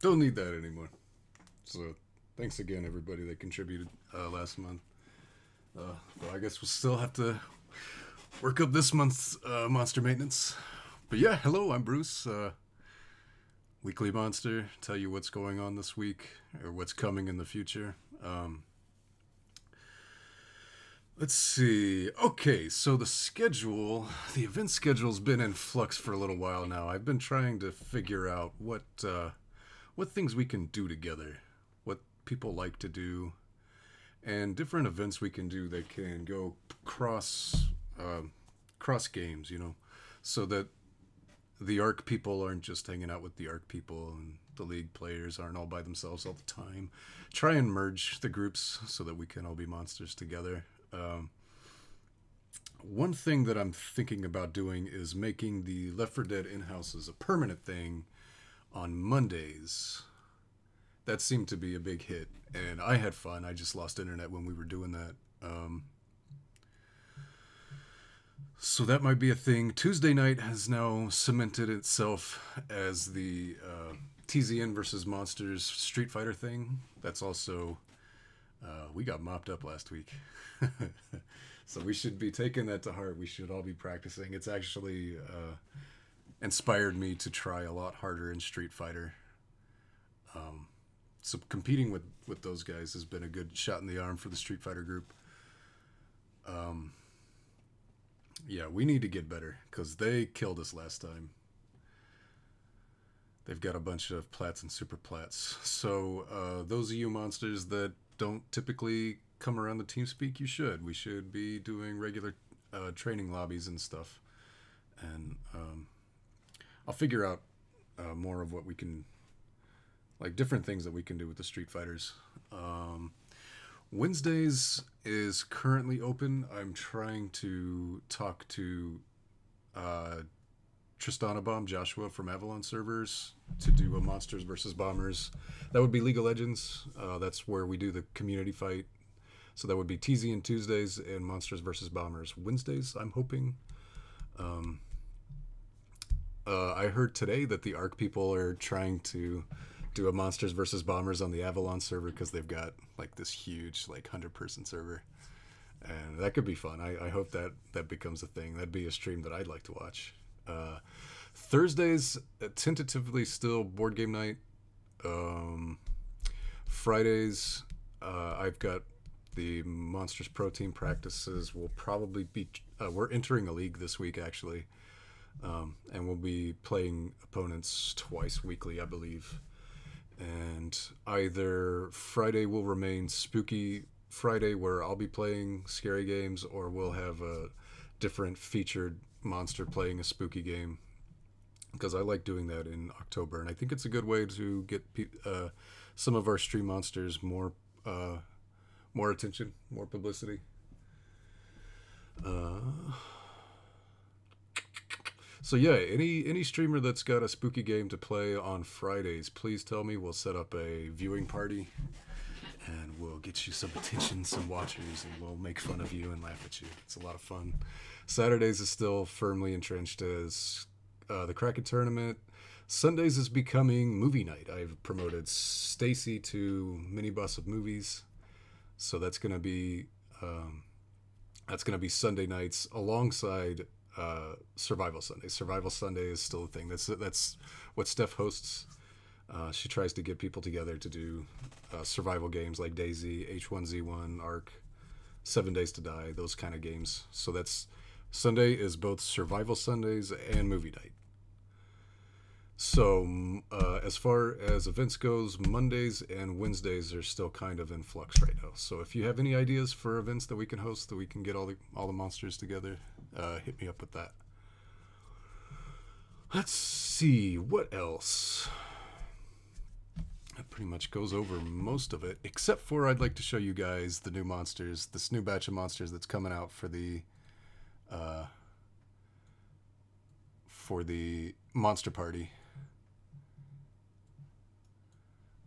Don't need that anymore. So thanks again, everybody that contributed last month. Well, I guess we'll still have to work up this month's monster maintenance. But yeah, hello, I'm Bruce. Weekly Monster. Tell you what's going on this week or what's coming in the future. Let's see. Okay, so the event schedule's been in flux for a little while now. I've been trying to figure out what things we can do together, what people like to do, and different events we can do that can go uh, cross games. So that the ARC people aren't just hanging out with the ARC people, and the League players aren't all by themselves all the time. Try and merge the groups so that we can all be monsters together. One thing that I'm thinking about doing is making the Left 4 Dead in-houses a permanent thing on Mondays. That seemed to be a big hit, and I had fun. I just lost internet when we were doing that. So that might be a thing. Tuesday night has now cemented itself as the TZN versus Monsters Street Fighter thing. That's also we got mopped up last week. So we should be taking that to heart. We should all be practicing. It's actually inspired me to try a lot harder in Street Fighter. So competing with those guys has been a good shot in the arm for the Street Fighter group. Yeah, we need to get better because they killed us last time. They've got a bunch of plats and super plats. So those of you monsters that don't typically come around the team speak, you should. We should be doing regular training lobbies and stuff. And I'll figure out more of what we can, like different things that we can do with the Street Fighters. Wednesdays is currently open. I'm trying to talk to uh, Tristana Bomb Joshua from Avalon servers to do a Monsters versus Bombers. That would be League of Legends. That's where we do the community fight. So that would be TZ and Tuesdays and Monsters versus Bombers Wednesdays. I'm hoping. I heard today that the ARC people are trying to do a Monsters versus Bombers on the Avalon server because they've got like this huge like 100-person server, and that could be fun. I hope that becomes a thing. That'd be a stream that I'd like to watch. Thursdays tentatively still board game night. Um, Fridays I've got the Monsters Pro Team practices. Will probably be we're entering a league this week actually, and we'll be playing opponents twice weekly, I believe. And either Friday will remain Spooky Friday, where I'll be playing scary games, or we'll have a different featured monster playing a spooky game. Because I like doing that in October, and I think it's a good way to get some of our stream monsters more attention, more publicity. Uh, So yeah, any streamer that's got a spooky game to play on Fridays, please tell me. We'll set up a viewing party, and we'll get you some attention, some watchers, and we'll make fun of you and laugh at you. It's a lot of fun. Saturdays is still firmly entrenched as the Kraken tournament. Sundays is becoming movie night. I've promoted Stacy to mini boss of movies, so that's gonna be Sunday nights alongside Survival Sunday. Survival Sunday is still a thing. That's what Steph hosts. She tries to get people together to do survival games like DayZ, H1Z1, Ark, 7 Days to Die, those kind of games. So that's Sunday is both Survival Sundays and movie night. So as far as events goes, Mondays and Wednesdays are still kind of in flux right now. So if you have any ideas for events that we can host, that we can get all the monsters together, hit me up with that. Let's see what else. That pretty much goes over most of it, except for I'd like to show you guys the new monsters, this new batch of monsters that's coming out uh, for the Monster Party.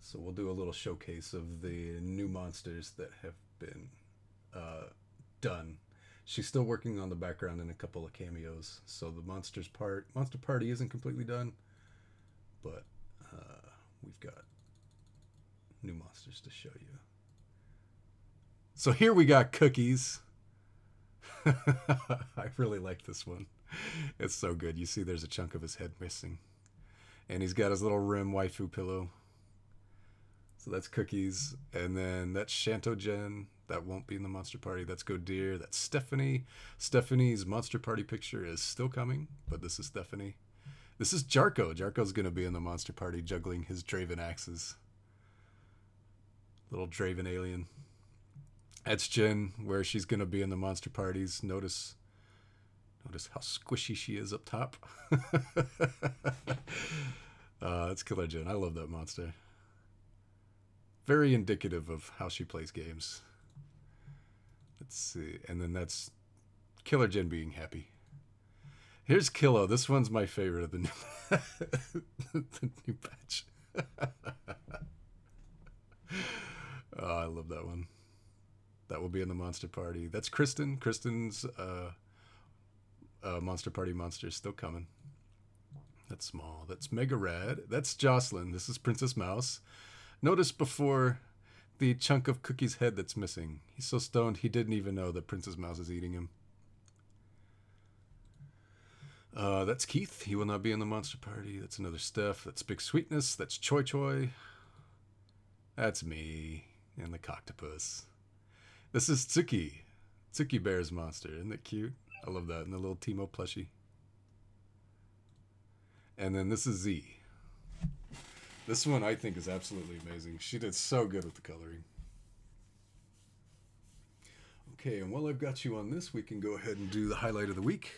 So we'll do a little showcase of the new monsters that have been done. She's still working on the background and a couple of cameos. So the Monster Party isn't completely done, but we've got new monsters to show you. So here we got Cookies. I really like this one. It's so good. You see there's a chunk of his head missing. And he's got his little rim waifu pillow. So that's Cookies. And then that's Shantogen. That won't be in the Monster Party. That's Godir. That's Stephanie. Stephanie's Monster Party picture is still coming, but this is Stephanie. This is Jarko. Jarko's going to be in the Monster Party juggling his Draven axes. Little Draven alien. That's Jen, where she's going to be in the Monster Parties. Notice how squishy she is up top. That's Killer Jen. I love that monster. Very indicative of how she plays games. Let's see. And then that's Killer Jen being happy. Here's Killo. This one's my favorite of the new, the new patch. Oh, I love that one. That will be in the Monster Party. That's Kristen. Kristen's Monster Party monster is still coming. That's Small. That's Mega Rad. That's Jocelyn. This is Princess Mouse. Notice before the chunk of Cookie's head that's missing. He's so stoned he didn't even know that Princess Mouse is eating him. That's Keith. He will not be in the Monster Party. That's another Steph. That's Big Sweetness. That's Choi Choi. That's me. And the Coctopus. This is Tsuki. Tsuki Bear's monster. Isn't that cute? I love that. And the little Teemo plushie. And then this is Z. This one I think is absolutely amazing. She did so good with the coloring. Okay, and while I've got you on this, we can go ahead and do the highlight of the week.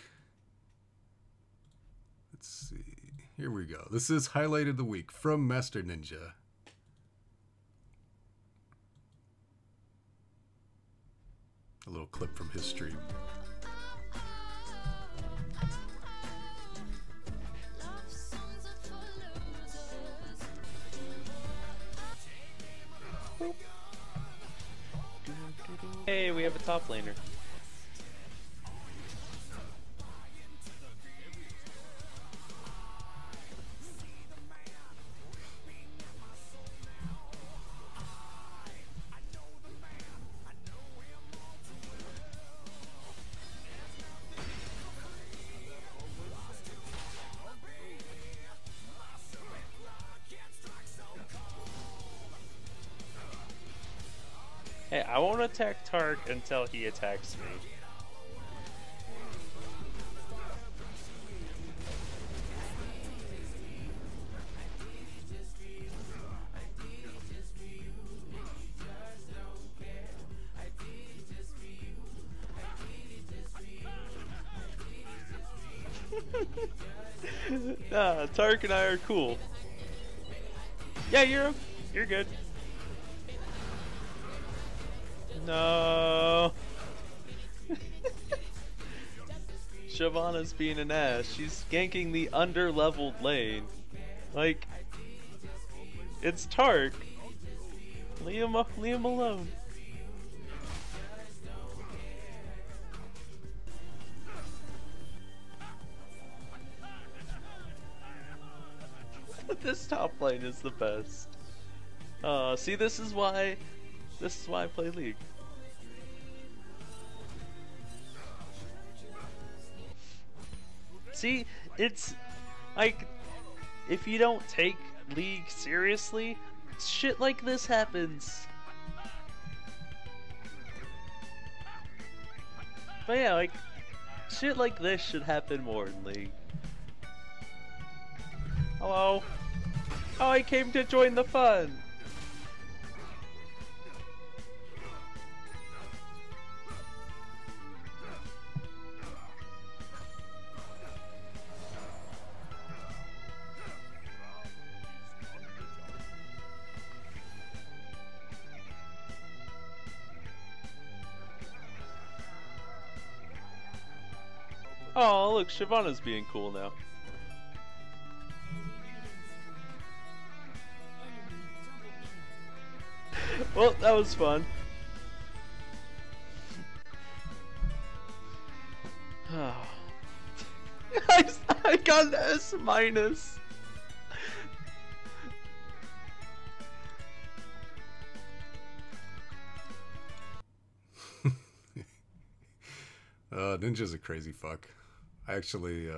Let's see. Here we go. This is highlight of the week from Master Ninja. A little clip from his stream. Hey, we have a top laner. Hey, I won't attack Tark until he attacks me. Nah, Tark and I are cool. Yeah, you're good. No. Shyvana's being an ass. She's ganking the under-leveled lane. Like, it's Tark. Leave him alone. This top lane is the best. See, this is why I play League. See, it's like, if you don't take League seriously, shit like this happens. But yeah, like, shit like this should happen more in League. Hello? Oh, I came to join the fun! Oh, look, Shyvana's being cool now. Well, that was fun. I got an S-. Ninja's a crazy fuck. I actually,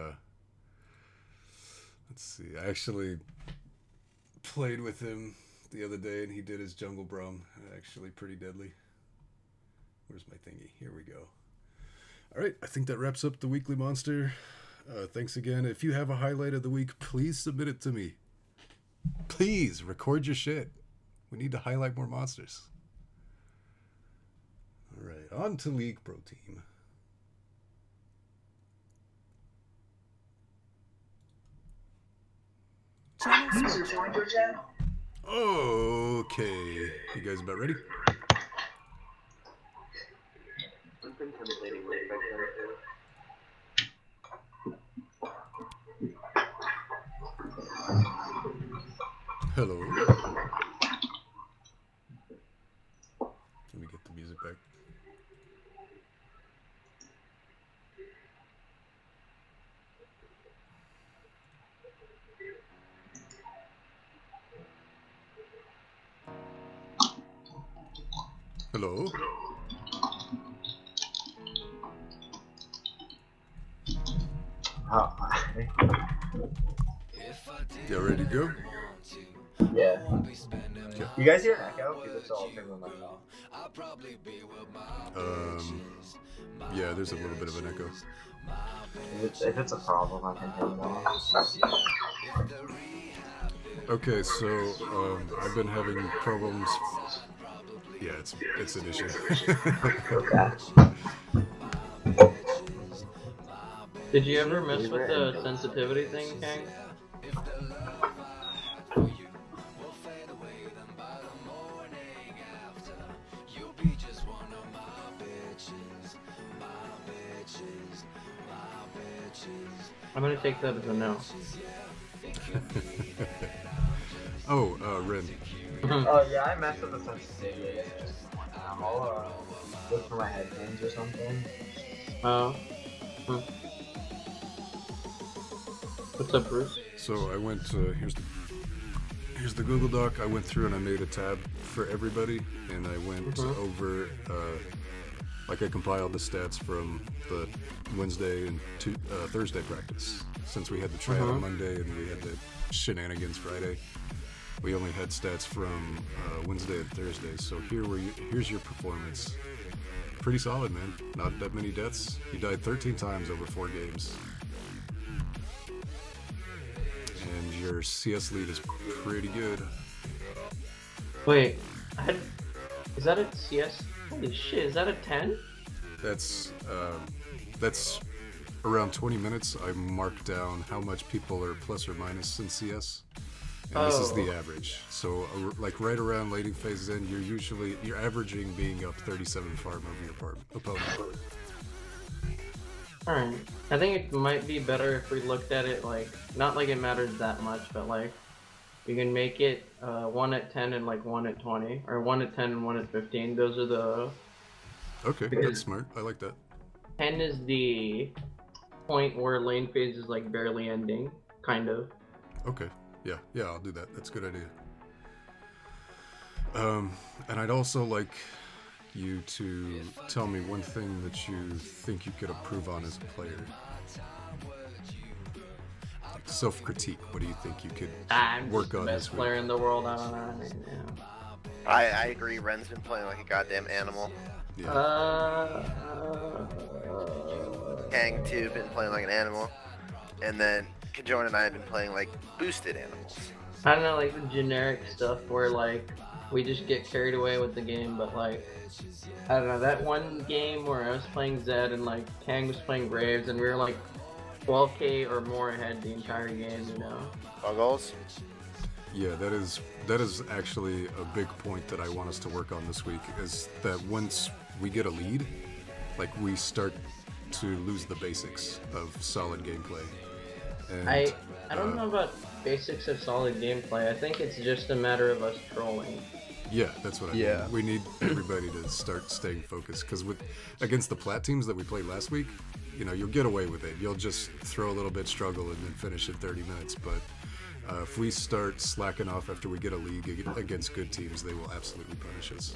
let's see. I actually played with him the other day, and he did his Jungle Brum. Actually, pretty deadly. Where's my thingy? Here we go. All right, I think that wraps up the weekly monster. Thanks again. If you have a highlight of the week, please submit it to me. Please record your shit. We need to highlight more monsters. All right, on to League Pro Team. User joined your channel. Okay, you guys about ready? Hello. Let me get the music back. Hello. Y'all ready to go? Yeah. Okay. You guys hear an echo? Because it's all from my phone. Yeah, there's a little bit of an echo. If it's a problem, I can turn it off. Okay, so I've been having problems. Yeah, it's an issue. Okay. Did you ever mess with the sensitivity thing, Kang? I'm gonna take that as a no. Oh, Ren. Oh yeah, I messed with the sensitivity. I'll look for my headphones or something. Oh. What's up, Bruce? So I went. Here's the Google Doc. I went through and I made a tab for everybody, and I went over. Like I compiled the stats from the Wednesday and Thursday practice. Since we had the tryout on Monday and we had the shenanigans Friday, we only had stats from Wednesday and Thursday. So here's your performance. Pretty solid, man. Not that many deaths. You died 13 times over 4 games. And your CS lead is pretty good. Wait, is that a CS? Holy shit, is that a 10? That's around 20 minutes. I marked down how much people are plus or minus in CS, and this is the average. So like right around laning phases end, you're averaging being up 37 farm over your opponent. Alright, I think it might be better if we looked at it like, not like it matters that much, but like, you can make it 1 at 10 and like 1 at 20, or 1 at 10 and 1 at 15. Those are the... Okay, that's smart. I like that. 10 is the point where lane phase is like barely ending, kind of. Okay, yeah, I'll do that. That's a good idea. And I'd also like you to tell me one thing that you think you could improve on as a player. Like self-critique. What do you think you could work on the this best player week? in the world. I don't know. Yeah. I agree. Ren's been playing like a goddamn animal. Yeah. Kang too been playing like an animal, and then Kajon and I have been playing like boosted animals. I don't know, like the generic stuff where like we just get carried away with the game, but like I don't know, that one game where I was playing Zed and like Kang was playing Graves and we were like 12k or more ahead the entire game, you know. Buggles? Yeah, that is actually a big point that I want us to work on this week, is that once we get a lead, like we start to lose the basics of solid gameplay. And, I don't know about basics of solid gameplay. I think it's just a matter of us trolling. Yeah, that's what I mean. We need everybody to start staying focused, because against the plat teams that we played last week, you know, you'll get away with it. You'll just throw a little bit, struggle, and then finish in 30 minutes. But if we start slacking off after we get a league against good teams, they will absolutely punish us.